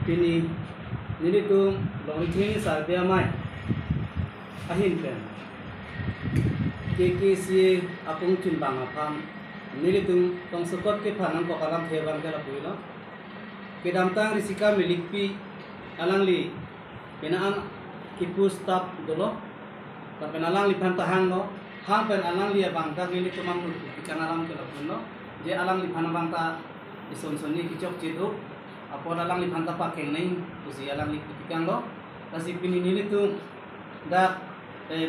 Kini nini tu long ini sarbe amai ahin pen KKC apung timbang apam nini tu tong sekot ke panang ko kalam theban ke lapuilo kedamtang risika milikpi alangli penaan kipu staf dolo tapi alang li pantahang no hang pen alang li bangka nini tu mam ikan alam ke lapuilo je alang li panabangta ison soni kicok citu apa dalang li phanta pakeng nai usi alang li pitikang lo kasi pinini tu dak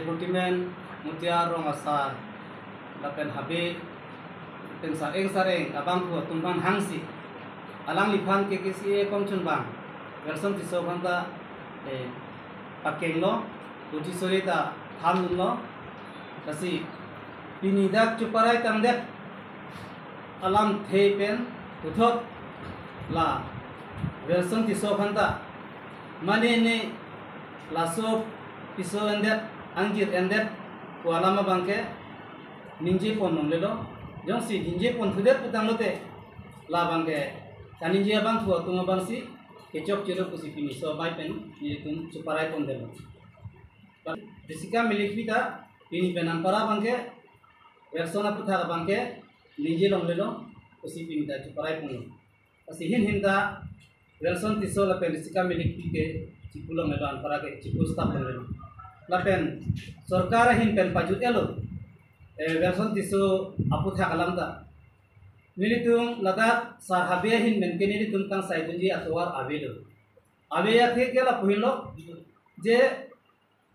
protimen mutia rong asar lapen habe ten sareng sareng abang ko tumban hangsi alang li phan ke kisi kom chun bang version tiso phanta pakeng lo uji sorita tham lo kasi pinidak chuparai tangdek alam thei pen uthot la version tiso phanta mane ne laso piso endet angjit endet walama bangke ninje pon nomlelo jong si ninje pon thudet putang lote la bangke kaninje bang thu tunga bangsi kecok chero kusi pini so bai pen ni tum chuparai pon delo disika milik pita pini penan para bangke version aputha bangke ninje lomlelo kusi pini da chuparai pon asi hin da Wilson tiso la penisika milik pike cipulo melo antara ke cipul staf melo lapen sarkar hin pen pajut elo Wilson tiso aputha kalam ta nilitung laga sarhabe hin men ke nilitung tang saidunji atwar avelo aveya ke la puhilo je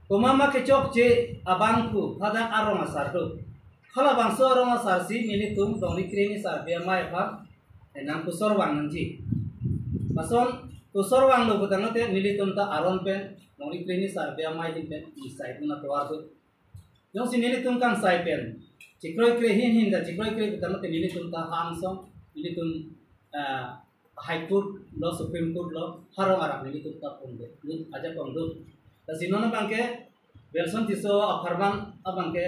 komama ke chok je abangku hada aroma sardo khala bangso aroma sarsi nilitung doni kreni sarbe mai pha enam kusor wangnji Mason kusor wang lo butang nate nilitum ta aron pen nori klini sarbe amai din pen isai puna toar tu jong si nilitum kang sai pen cikroi kre hin da cikroi kre butang nate nilitum ta hamsong nilitum high court lo supreme court lo harong arak nilitum ta ponde ni aja pondu ta sinona bangke version tiso aparman abangke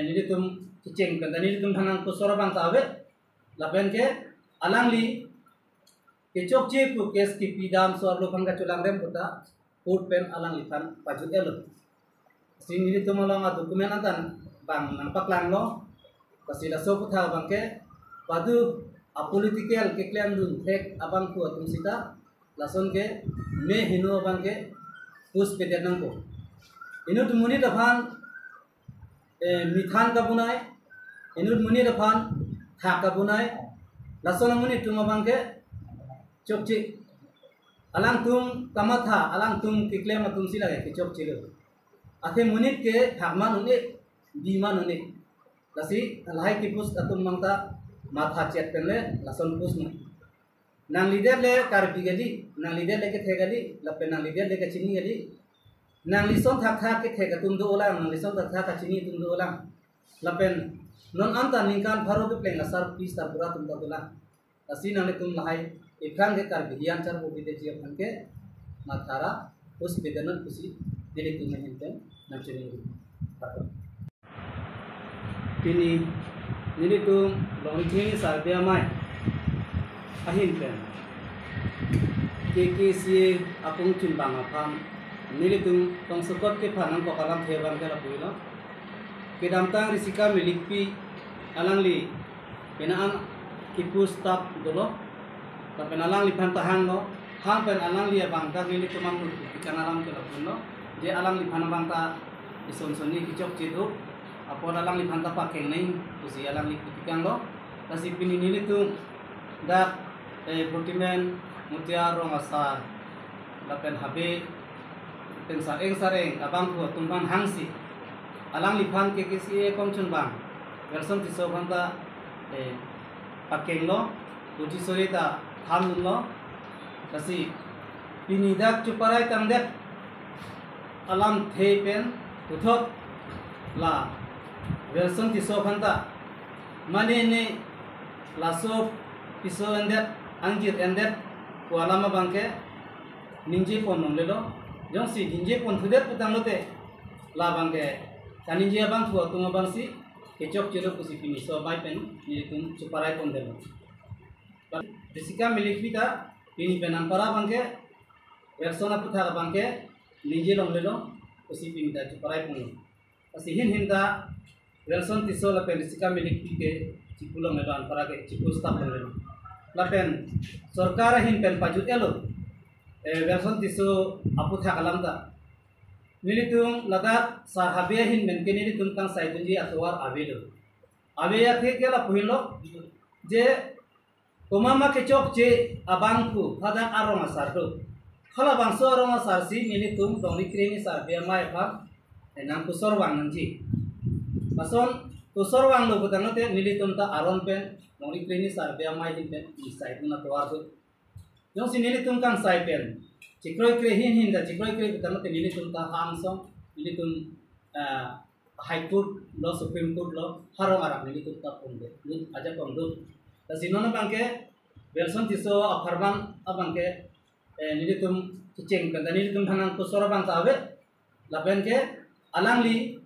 nilitum ciceng kan nilitum hanang kusor bang ta ave lapen ke alangli kecok je ku kes ki pidam so lo phanga chulang rem puta court pen alang lipan pajut elo sin ini tu malong dokumen antan bang nampak lang lo kasi da so putha bangke padu apolitical ke klan dun tek abang ku atum sita lason ke me hino bangke pus pedenang ko inu tu muni da phan mithan ka bunai inu muni da phan thak ka bunai lason muni tu bangke Cokci alang tum tamatha alang tum kikle matum sila ke cok cilo ate munit ke thakman unik diman unik lasi lahai kipus atum mangta matha chat penle lason pus nang lider le karbi gali nang lider le ke thegali lape nang lider le ke chini gali nang lison thak thak ke thega tum do olang nang lison thak thak chini tum do olang lapen non anta ningkan pharo ke pleng lasar pis tar pura tum do olang lasi nang le tum lahai Ikan ke karbidian cara bukti dia panke matara us bedanan kusi jadi tu menghentam namcini kini nini tu long ini sarbe amai ahin pen KKC apung timbang apam nini tu tong sekot ke panang ko kalam theban ke lapuilo kedamtang risika milikpi alangli penaan kipu staf dolo tapi alang li pantahang no hang pen alang li bangka nini tu mam ikan alam ke lapuilo je alang li panabangta ison soni kicok citu apa dalang li phanta pakeng nai usi alang li pitikang lo kasi pinini tu dak protimen mutia rong asar lapen habe ten sareng sareng abang ko tumban hangsi alang li phan ke kisi kom chun bang version tiso phanta pakeng lo uji sorita tham lo kasi pinidak chuparai tangdek alam thei pen uthot la version tiso phanta mane ne laso piso endet angjit endet walama bangke ninje pon nomlelo jong si ninje pon thudet putang lote la bangke kaninje bang thu tunga bangsi kecok chero kusi pini so bai pen ni tum chuparai pon delo disika milik pita pini penampara bangke reaksona putha bangke nije long lelo usi pini da parai pun asi hin da reakson tiso la pelisika milik pike cipulong lelo ampara ke cipul staf lelo lapen sarkar hin pen pajut elo reakson tiso aputha kalam da nilitung ladak sahabe hin men ke nilitung kang saidunji atwar avelo abeya the kela puhilo je komama ke chok je abangku pada aroma sardo khala bangso aroma sarsi nilitung dongli kreni sar be mai pa enam kusor wang nanji mason kusor wang lo budang te nilitung ta aron pen dongli kreni sar be mai din pen isai pun atwar do jong si nilitung kang sai pen cikroi kre hin da cikroi kre budang te nilitung ta hamsong nilitung high court lo supreme court lo harong arab nilitung ta pun de aja pun do Sinono bangke Belson tiso aparbang abangke nilitum kiceng kan nilitum hanang kusora bang tawe lapen ke alangli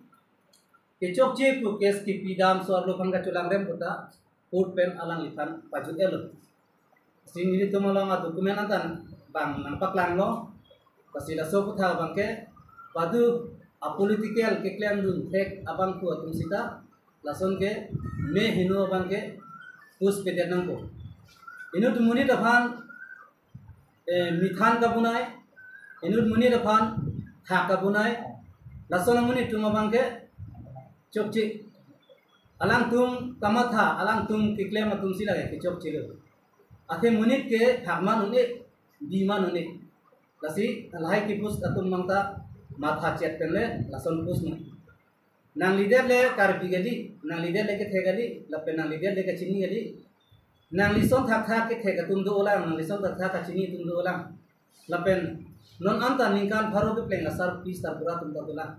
kecok je pu kes ki pidam so lo bangka culang rem puta court pen alangli kan pajut elo sin nilitum lo nga dokumen antan bang nampak lang lo kasida so putha bangke padu apolitical ke klaim dun tek abang ku atum sita lason ke me hino bangke us pe denang ko inut muni daphan mithan ka bunai inut muni daphan thak ka bunai lason muni tuma bangke chokchi alang tum kamatha alang tum kiklem tum sila ke chokchi lo athe muni ke thakman uni biman uni lasi lahai ki pus atum mangta matha chet penle lason pus mu nang lider le kar bigali nang lider le ke thegali lapen nang lider le ke chini gali nang lison thak thak ke thega tum do olang nang lison thak thak chini tum do olang lapen non anta ningkan pharo ke pleng asar pis tar pura tum do olang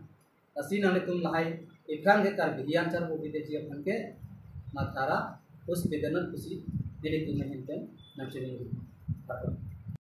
asi nang tum lahai ikran ke kar bigian char bo bide ji aphan ke mathara us bedanan kusi dile tum hin ten nang chini